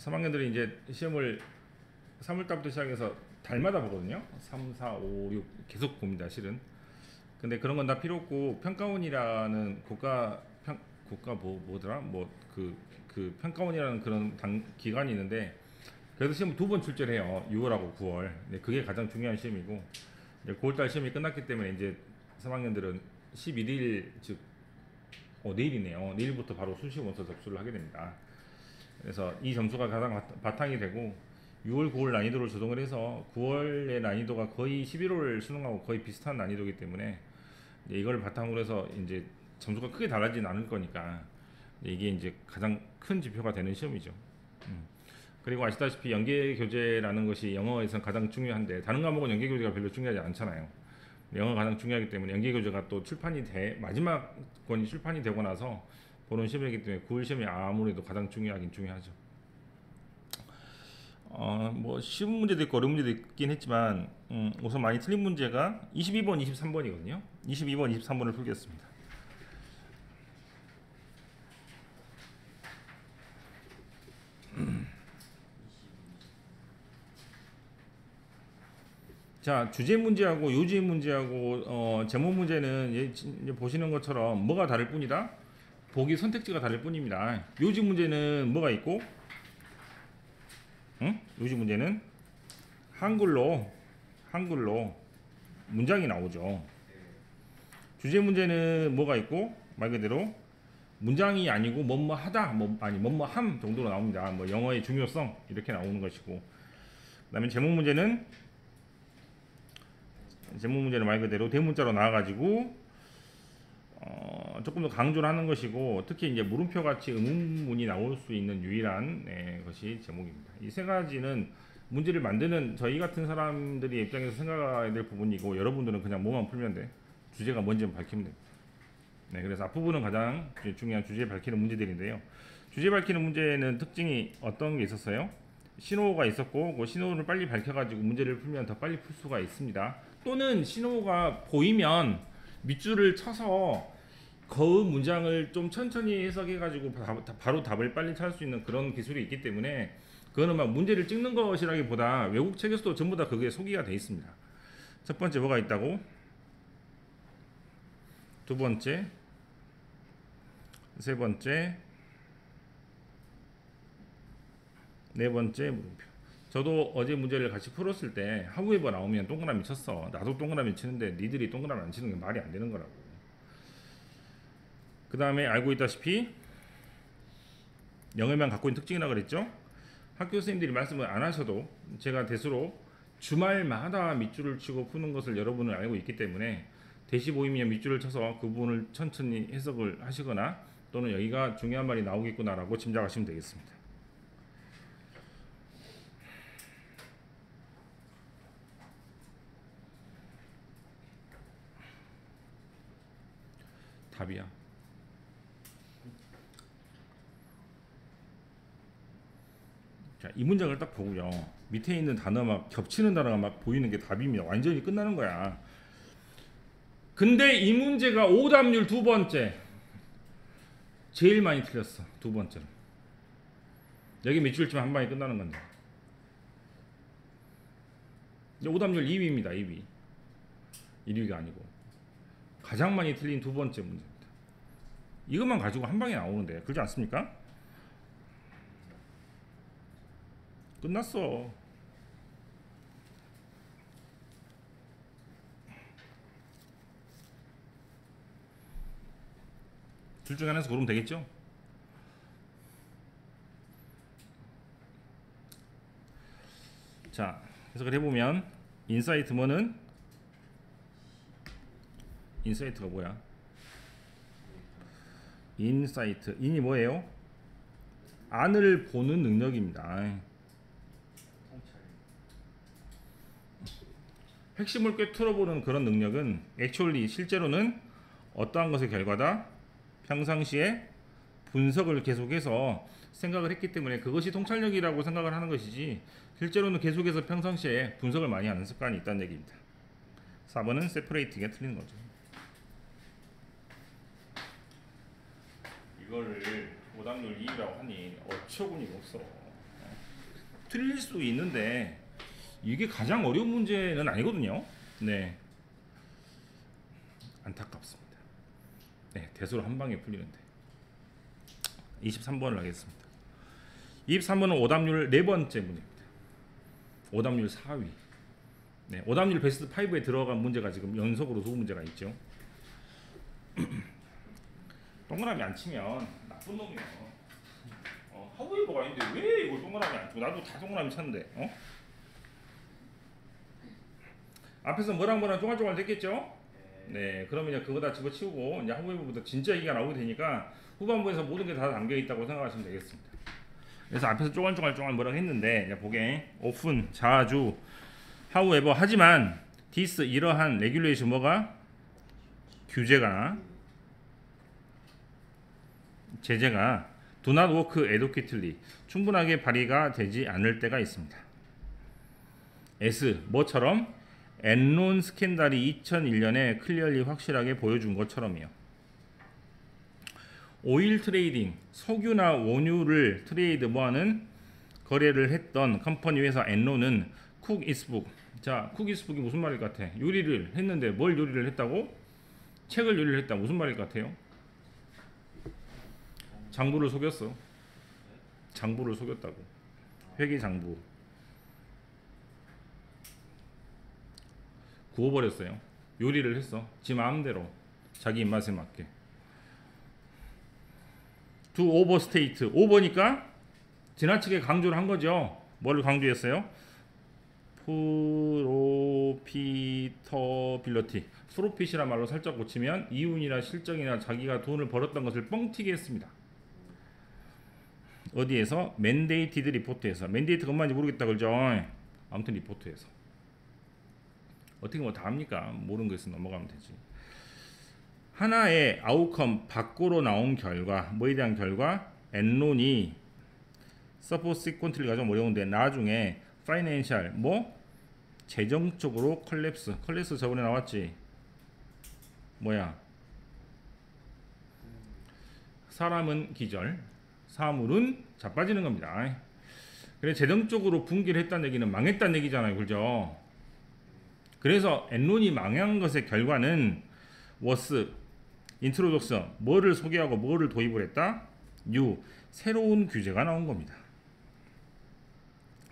3학년들이 이제 시험을 3월달부터 시작해서 달마다 보거든요. 3, 4, 5, 6 계속 봅니다, 실은. 근데 그런 건 다 필요 없고 평가원이라는 국가 뭐더라? 그 평가원이라는 그런 기관이 있는데 그래서 시험 2번 출제를 해요. 6월하고 9월. 네, 그게 가장 중요한 시험이고 이제 9월달 시험이 끝났기 때문에 이제 3학년들은 11일 즉 내일이네요. 내일부터 바로 수시 원서 접수를 하게 됩니다. 그래서 이 점수가 가장 바탕이 되고 6월, 9월 난이도를 조정을 해서 9월의 난이도가 거의 11월 수능하고 거의 비슷한 난이도이기 때문에 이걸 바탕으로 해서 이제 점수가 크게 달라지진 않을 거니까 이게 이제 가장 큰 지표가 되는 시험이죠. 그리고 아시다시피 연계 교재라는 것이 영어에서는 가장 중요한데 다른 과목은 연계 교재가 별로 중요하지 않잖아요. 영어가 가장 중요하기 때문에 연계 교재가 또 마지막 권이 출판이 되고 나서 보는 시험이기 때문에 9월 시험이 아무래도 가장 중요하긴 중요하죠. 뭐 쉬운 문제도 있고 어려운 문제도 있긴 했지만 우선 많이 틀린 문제가 22번, 23번이거든요. 22번, 23번을 풀겠습니다. 자, 주제 문제하고 요지 문제하고 제목 문제는 이제 보시는 것처럼 뭐가 다를 뿐이다. 보기 선택지가 다를 뿐입니다. 요지 문제는 뭐가 있고, 요지 문제는 한글로 문장이 나오죠. 주제 문제는 뭐가 있고 말 그대로 문장이 아니고 뭐뭐하다, 뭐뭐함 정도로 나옵니다. 뭐 영어의 중요성 이렇게 나오는 것이고, 그다음에 제목 문제는 말 그대로 대문자로 나와가지고 조금 더 강조를 하는 것이고, 특히 이제 물음표 같이 의문문이 나올 수 있는 유일한 것이 제목입니다. 이 세 가지는 문제를 만드는 저희 같은 사람들이 입장에서 생각해야 될 부분이고, 여러분들은 그냥 뭐만 풀면 돼. 주제가 뭔지 밝히면 됩니다. 네, 그래서 앞부분은 가장 중요한 주제 밝히는 문제들인데요. 주제 밝히는 문제는 특징이 어떤 게 있었어요? 신호가 있었고 그 신호를 빨리 밝혀가지고 문제를 풀면 더 빨리 풀 수가 있습니다. 또는 신호가 보이면 밑줄을 쳐서 그 문장을 좀 천천히 해석해가지고 바로 답을 빨리 찾을 수 있는 그런 기술이 있기 때문에 그거는 막 문제를 찍는 것이라기보다 외국 책에서도 전부 다 그게 소개가 되어 있습니다. 첫 번째 뭐가 있다고? 두 번째, 세 번째, 네 번째 물음표. 저도 어제 문제를 같이 풀었을 때 하부에버 나오면 동그라미 쳤어. 나도 동그라미 치는데 니들이 동그라미 안 치는 게 말이 안 되는 거라고. 그 다음에 알고 있다시피 영어만 갖고 있는 특징이라 그랬죠. 학교 선생님들이 말씀을 안 하셔도 제가 대수로 주말마다 밑줄을 치고 푸는 것을 여러분은 알고 있기 때문에 대시 보이면 밑줄을 쳐서 그 부분을 천천히 해석을 하시거나 또는 여기가 중요한 말이 나오겠구나라고 짐작하시면 되겠습니다. 답이야. 자, 이 문장을 딱 보고요. 밑에 있는 단어 막 겹치는 단어가 막 보이는 게 답입니다. 완전히 끝나는 거야. 근데 이 문제가 오답률 두 번째. 제일 많이 틀렸어. 두 번째로. 여기 밑줄 치면 한 방에 끝나는 건데. 오답률 2위입니다. 2위. 1위가 아니고. 가장 많이 틀린 두 번째 문제입니다. 이것만 가지고 한 방에 나오는데. 그렇지 않습니까? 끝났어. 둘 중에 하나에서 고르면 되겠죠? 자, 해석을 해보면 인사이트 뭐는? 인사이트가 뭐야? 인사이트, 인이 뭐예요? 안을 보는 능력입니다. 핵심을 꿰뚫어보는 그런 능력은 액츄얼리 실제로는 어떠한 것의 결과다? 평상시에 분석을 계속해서 생각을 했기 때문에 그것이 통찰력이라고 생각을 하는 것이지 실제로는 계속해서 평상시에 분석을 많이 하는 습관이 있다는 얘기입니다. 4번은 세퍼레이팅에 틀리는 거죠. 이거를 오답률 2라고 하니 어처구니가 없어. 틀릴 수 있는데 이게 가장 어려운 문제는 아니거든요. 네, 안타깝습니다. 네, 대수로 한 방에 풀리는데. 23번을 하겠습니다. 23번은 오답률 네 번째 문제입니다. 오답률 4위. 네, 오답률 베스트 5에 들어간 문제가 지금 연속으로 두 문제가 있죠. 동그라미 안 치면 나쁜 놈이에요. 하우에버가 있는데 왜 이걸 동그라미 안 치고, 나도 다 동그라미 쳤는데. 앞에서 뭐랑 쪼갈쪼갈 됐겠죠? 네, 그러면 이제 그거 다 집어치우고 이제 하우에버부터 진짜 얘기가 나오게 되니까 후반부에서 모든 게 다 담겨 있다고 생각하시면 되겠습니다. 그래서 앞에서 쪼갈쪼갈 뭐라고 했는데, 이제 보게 often 자주 however 하지만 this 이러한 레귤레이션 뭐가 규제가 제재가 do not work adequately 충분하게 발휘가 되지 않을 때가 있습니다. as 뭐처럼 엔론 스캔들이 2001년에 클리어리 확실하게 보여준 것처럼이요. 오일 트레이딩 석유나 원유를 트레이드 뭐하는 거래를 했던 컴퍼니 회사 엔론은 쿡 이스북, 자 쿡 이스북이 무슨 말일 것 같아? 요리를 했는데 뭘 요리를 했다고? 책을 요리를 했다. 무슨 말일 것 같아요? 장부를 속였어. 장부를 속였다고. 회계 장부 구워버렸어요. 요리를 했어. 지 마음대로 자기 입맛에 맞게. to overstate 오버니까 지나치게 강조를 한 거죠. 뭐를 강조했어요? 프로피터빌리티. 프로핏이란 말로 살짝 고치면 이윤이나 실적이나 자기가 돈을 벌었던 것을 뻥튀기 했습니다. 어디에서? 맨데이티드 리포트에서. 맨데이트가 뭔지 모르겠다 그러죠. 아무튼 리포트에서. 어떻게 뭐 다 합니까? 모르는 것은 넘어가면 되지. 하나의 아웃컴 밖으로 나온 결과, 뭐에 대한 결과? 엔론이 서포시퀀트를 가지고 어려운데 나중에 파이낸셜 뭐 재정적으로 컬랩스 저번에 나왔지. 뭐야? 사람은 기절, 사물은 자빠지는 겁니다. 그래 재정적으로 붕괴를 했다는 얘기는 망했다는 얘기잖아요, 그죠? 그래서 엔론이 망한 것의 결과는 was 인트로덕션 뭐를 소개하고 뭐를 도입을 했다? 새로운 규제가 나온 겁니다.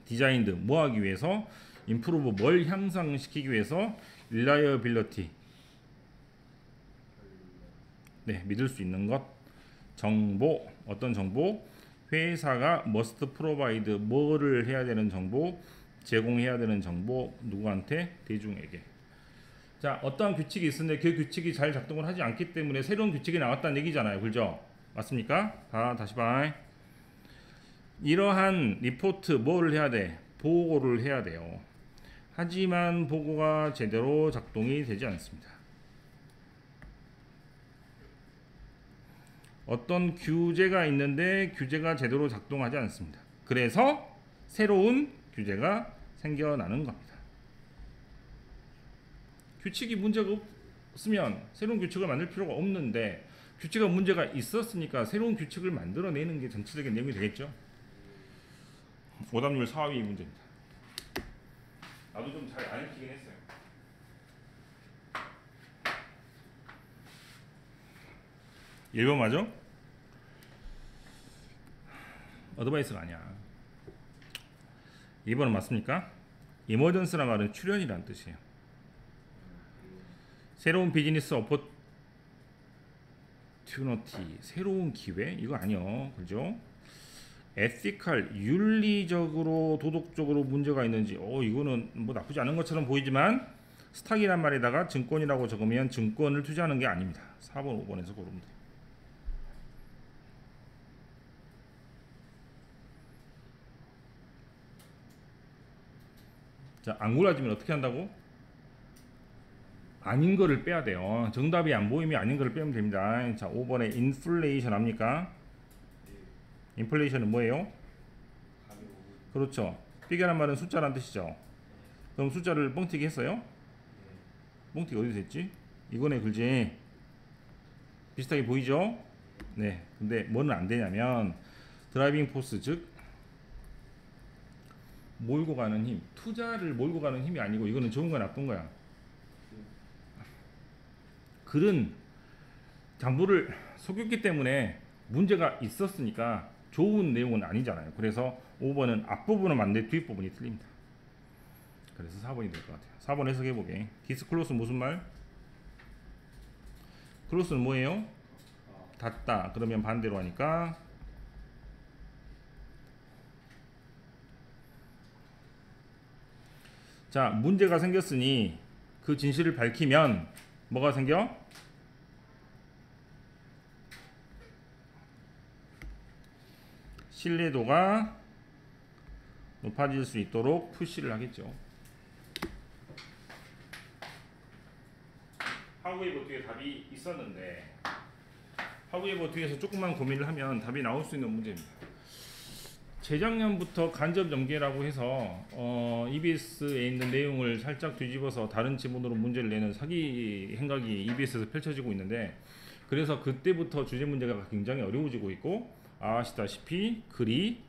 디자인드 뭐 하기 위해서? 임프루브 뭘 향상시키기 위해서? 릴라이어빌리티 네, 믿을 수 있는 것. 정보 어떤 정보? 회사가 must provide 뭐를 해야 되는 정보? 제공해야 되는 정보 누구한테? 대중에게. 자, 어떠한 규칙이 있었는데 그 규칙이 잘 작동을 하지 않기 때문에 새로운 규칙이 나왔다는 얘기잖아요. 그죠? 맞습니까? 다시 봐. 이러한 리포트 뭐를 해야 돼? 보고를 해야 돼요. 하지만 보고가 제대로 작동이 되지 않습니다. 어떤 규제가 있는데 규제가 제대로 작동하지 않습니다. 그래서 새로운 규제가 생겨나는 겁니다. 규칙이 문제가 없으면 새로운 규칙을 만들 필요가 없는데 규칙에 문제가 있었으니까 새로운 규칙을 만들어내는 게 전체적인 내용이 되겠죠. 오답률 4위 문제입니다. 나도 좀 잘 안 읽히긴 했어요. 일본 맞아? 어드바이스가 아니야. 2번은 맞습니까? 이머전스란 말은 출현이란 뜻이에요. 새로운 비즈니스 오퍼튜너티 새로운 기회? 이거 아니요. 그죠? 에티컬 윤리적으로 도덕적으로 문제가 있는지 이거는 뭐 나쁘지 않은 것처럼 보이지만 스탁이란 말에다가 증권이라고 적으면 증권을 투자하는 게 아닙니다. 4번 5번에서 고르면 돼요. 자, 안 골라지면 어떻게 한다고? 아닌 거를 빼야 돼요. 정답이 안 보이면 아닌 거를 빼면 됩니다. 자, 5번에 인플레이션 합니까? 인플레이션은 뭐예요? 그렇죠. 비교란 말은 숫자란 뜻이죠. 그럼 숫자를 뻥튀기 했어요? 뻥튀기 어디서 했지? 이거네, 그지? 비슷하게 보이죠? 네. 근데 뭐는 안 되냐면 드라이빙 포스 즉 몰고 가는 힘, 투자를 몰고 가는 힘이 아니고 이거는 좋은 거야 나쁜 거야. 글은 장부를 속였기 때문에 문제가 있었으니까 좋은 내용은 아니잖아요. 그래서 5번은 앞부분은 맞는데 뒷부분이 틀립니다. 그래서 4번이 될 것 같아요. 4번 해석해보게. 디스클로스 무슨 말? 클로스는 뭐예요? 닫다. 그러면 반대로 하니까 자, 문제가 생겼으니 그 진실을 밝히면 뭐가 생겨? 신뢰도가 높아질 수 있도록 푸시를 하겠죠. 하우에버 뒤에 답이 있었는데 하우에버 뒤에서 조금만 고민을 하면 답이 나올 수 있는 문제입니다. 재작년부터 간접 연계라고 해서 EBS에 있는 내용을 살짝 뒤집어서 다른 지문으로 문제를 내는 사기 행각이 EBS에서 펼쳐지고 있는데 그래서 그때부터 주제 문제가 굉장히 어려워지고 있고 아시다시피 글이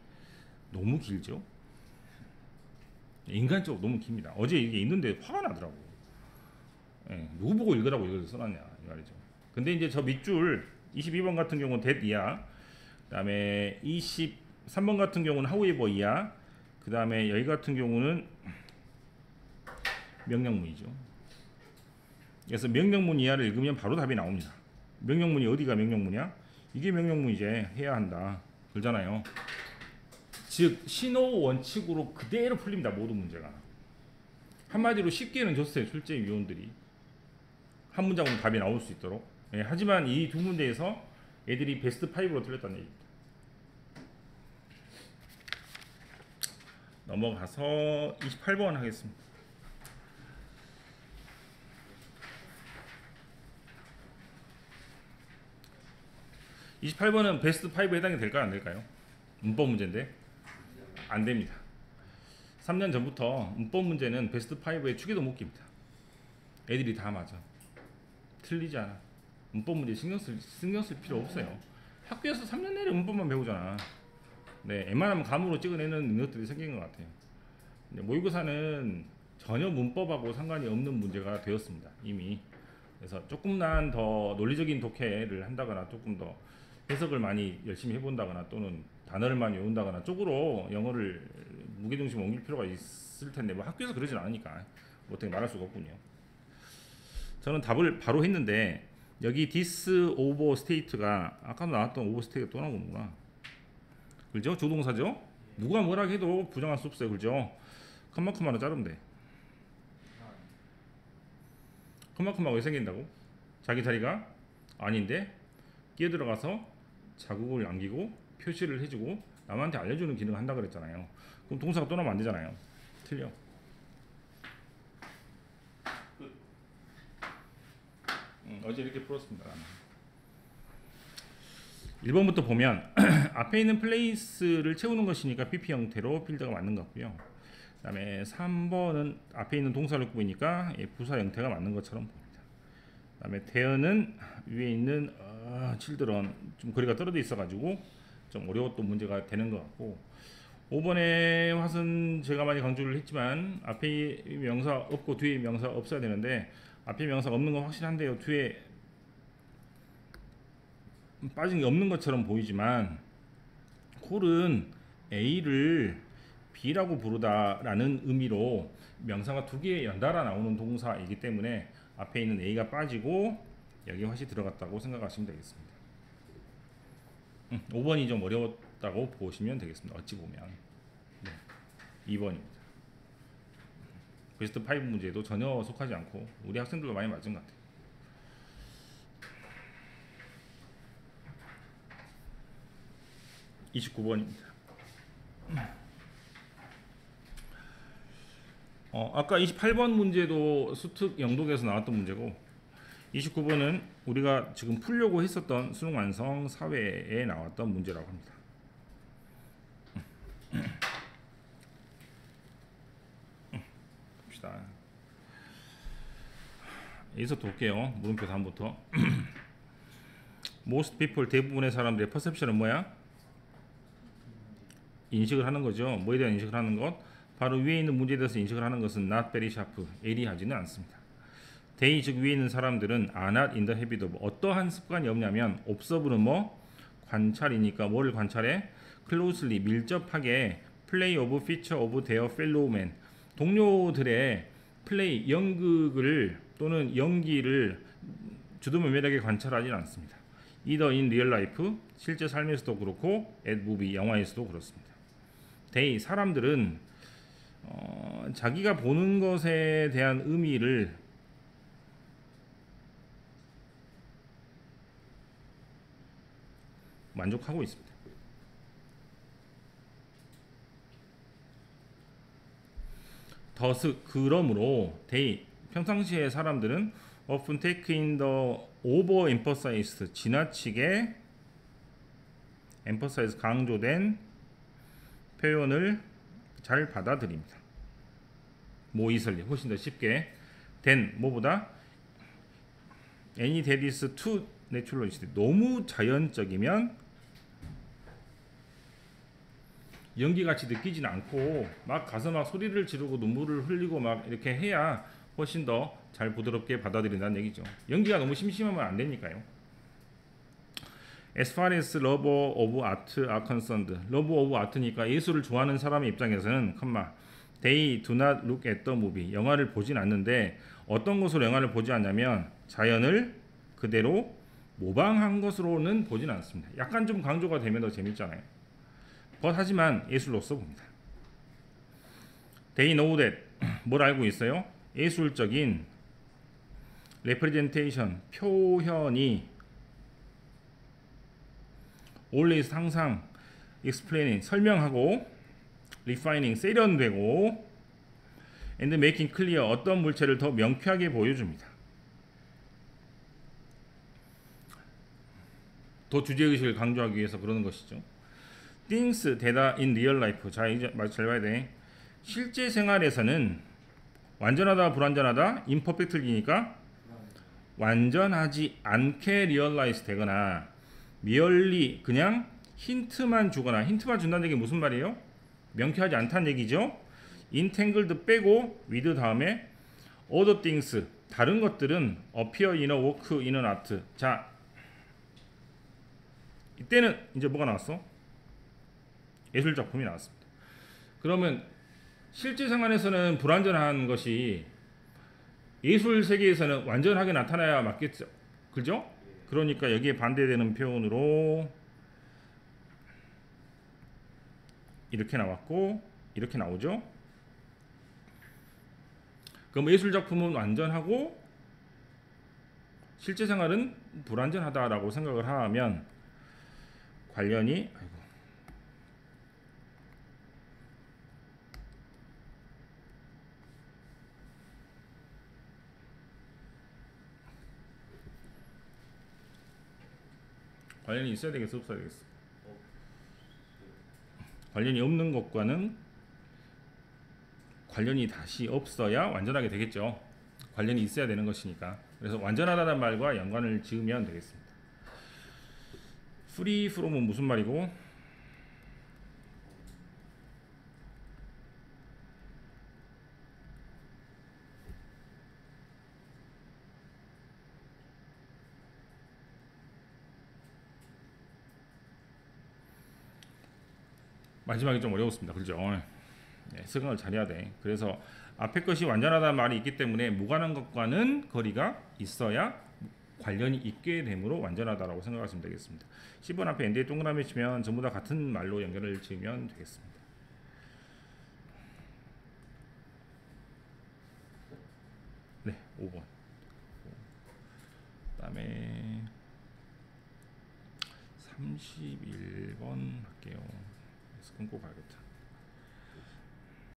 너무 길죠. 인간적으로 너무 깁니다. 어제 이게 있는데 화가 나더라고. 예, 누구 보고 읽으라고 이걸 써놨냐 이 말이죠. 근데 이제 저 밑줄 22번 같은 경우는 that 이하, 그 다음에 23번 같은 경우는 however 이하, 그 다음에 여기 같은 경우는 명령문이죠. 그래서 명령문 이하를 읽으면 바로 답이 나옵니다. 명령문이 어디가 명령문이야? 이게 명령문이지. 해야 한다 그러잖아요. 즉 신호 원칙으로 그대로 풀립니다. 모든 문제가. 한마디로 쉽게는 줬어요. 출제 위원들이 한 문장으로 답이 나올 수 있도록. 예, 하지만 이 두 문제에서 애들이 베스트 5로 틀렸다는 얘기입니다. 넘어가서 28번 하겠습니다. 28번은 베스트 5에 해당이 될까요? 안 될까요? 문법 문제인데 안 됩니다. 3년 전부터 문법 문제는 베스트 5에 축에도 못 깁니다. 애들이 다 맞아. 틀리지 않아. 문법 문제 신경 쓸 필요 없어요. 학교에서 3년 내내 문법만 배우잖아. 네, 웬만하면 감으로 찍어내는 능력들이 생긴 것 같아요. 모의고사는 전혀 문법하고 상관이 없는 문제가 되었습니다. 이미. 그래서 조금만 더 논리적인 독해를 한다거나 조금 더 해석을 많이 열심히 해본다거나 또는 단어를 많이 외운다거나 쪽으로 영어를 무게중심 옮길 필요가 있을 텐데 뭐 학교에서 그러진 않으니까 뭐 어떻게 말할 수가 없군요. 저는 답을 바로 했는데 여기 this over state가 아까 나왔던 over state가 또 나오는구나. 그죠? 조동사죠? 누가 뭐라 해도 부정할 수 없어요. 그죠? 컴마컴마로 자르면 돼. 컴마컴마가 왜 생긴다고? 자기 자리가 아닌데 끼어들어가서 자국을 남기고 표시를 해주고 남한테 알려주는 기능을 한다 그랬잖아요. 그럼 동사가 또 나오면 안 되잖아요. 틀려. 어제 이렇게 풀었습니다. 1번부터 보면 앞에 있는 플레이스를 채우는 것이니까 PP 형태로 필드가 맞는 것 같고요. 그 다음에 3번은 앞에 있는 동사를 꾸미니까 부사 형태가 맞는 것처럼 보입니다. 그 다음에 대어는 위에 있는 칠드런 좀 거리가 떨어져 있어가지고 좀 어려웠던 문제가 되는 것 같고 5번의 왓은 제가 많이 강조를 했지만 앞에 명사 없고 뒤에 명사 없어야 되는데 앞에 명사가 없는 건 확실한데요. 뒤에 빠진 게 없는 것처럼 보이지만 콜은 A를 B라고 부르다라는 의미로 명사가 두 개 연달아 나오는 동사이기 때문에 앞에 있는 A가 빠지고 여기 왓이 들어갔다고 생각하시면 되겠습니다. 5번이 좀 어려웠다고 보시면 되겠습니다. 어찌 보면. 네, 2번입니다. 베스트 5 문제도 전혀 속하지 않고 우리 학생들도 많이 맞은 것 같아요. 29번입니다. 아까 28번 문제도 수특 영독에서 나왔던 문제고 29번은 우리가 지금 풀려고 했었던 수능 완성 사회에 나왔던 문제라고 합니다. 봅시다. 여기서 볼게요. 물음표 다음부터. Most people, 대부분의 사람들의 perception은 뭐야? 인식을 하는 거죠. 뭐에 대한 인식을 하는 것? 바로 위에 있는 문제에 대해서 인식을 하는 것은 not very sharp, 예리하지는 않습니다. they 즉 위에 있는 사람들은 are not in the habit of 어떠한 습관이 없냐면 observe는 뭐 관찰이니까 뭐를 관찰해? closely 밀접하게 play of feature of their fellow men 동료들의 플레이 연극을 또는 연기를 주도면밀하게 관찰하지는 않습니다. either in real life 실제 삶에서도 그렇고 at movie 영화에서도 그렇습니다. they 사람들은 자기가 보는 것에 대한 의미를 만족하고 있습니다. thus 그러므로 they 평상시에 사람들은 often take in the overemphasized 지나치게 emphasize 강조된 표현을 잘 받아들입니다. more easily 훨씬 더 쉽게 than 뭐보다 any that is too naturalistic 너무 자연적이면 연기같이 느끼진 않고 막 가서 막 소리를 지르고 눈물을 흘리고 막 이렇게 해야 훨씬 더 잘 부드럽게 받아들인다는 얘기죠. 연기가 너무 심심하면 안 되니까요. As far as lover of art are concerned, love of art니까 예술을 좋아하는 사람의 입장에서는 they do not look at the movie 영화를 보진 않는데 어떤 것으로 영화를 보지 않냐면 자연을 그대로 모방한 것으로는 보진 않습니다. 약간 좀 강조가 되면 더 재밌잖아요. 하지만 예술로서 봅니다. They know that 뭘 알고 있어요? 예술적인 representation 표현이 always 항상 explaining 설명하고 refining 세련되고 and making clear 어떤 물체를 더 명쾌하게 보여줍니다. 더 주제의식을 강조하기 위해서 그러는 것이죠. things that are in real life 자 이제 잘 봐야 돼. 실제 생활에서는 완전하다 불완전하다 imperfectly니까 완전하지 않게 realize 되거나 merely 그냥 힌트만 주거나 힌트만 준다는 얘기 무슨 말이에요? 명쾌하지 않다는 얘기죠. entangled 빼고 with 다음에 other things 다른 것들은 appear in a work in an art 자 이때는 이제 뭐가 나왔어? 예술 작품이 나왔습니다. 그러면 실제 생활에서는 불완전한 것이 예술 세계에서는 완전하게 나타나야 맞겠죠. 그죠? 그러니까 여기에 반대되는 표현으로 이렇게 나왔고 이렇게 나오죠. 그럼 예술 작품은 완전하고 실제 생활은 불완전하다라고 생각을 하면 관련이 관련이 있어야 되겠어 없어야 되겠어? 관련이 없는 것과는 관련이 다시 없어야 완전하게 되겠죠. 관련이 있어야 되는 것이니까. 그래서 완전하다는 말과 연관을 지으면 되겠습니다. free from은 무슨 말이고? 마지막이 좀 어려웠습니다. 그렇죠? 네, 생각을 잘해야 돼. 그래서 앞에 것이 완전하다는 말이 있기 때문에 무관한 것과는 거리가 있어야 관련이 있게 되므로 완전하다라고 생각하시면 되겠습니다. 10번 앞에 엔드에 동그라미 치면 전부 다 같은 말로 연결을 지으면 되겠습니다. 네, 5번. 그다음에 31번 할게요. 끊고 가야겠다.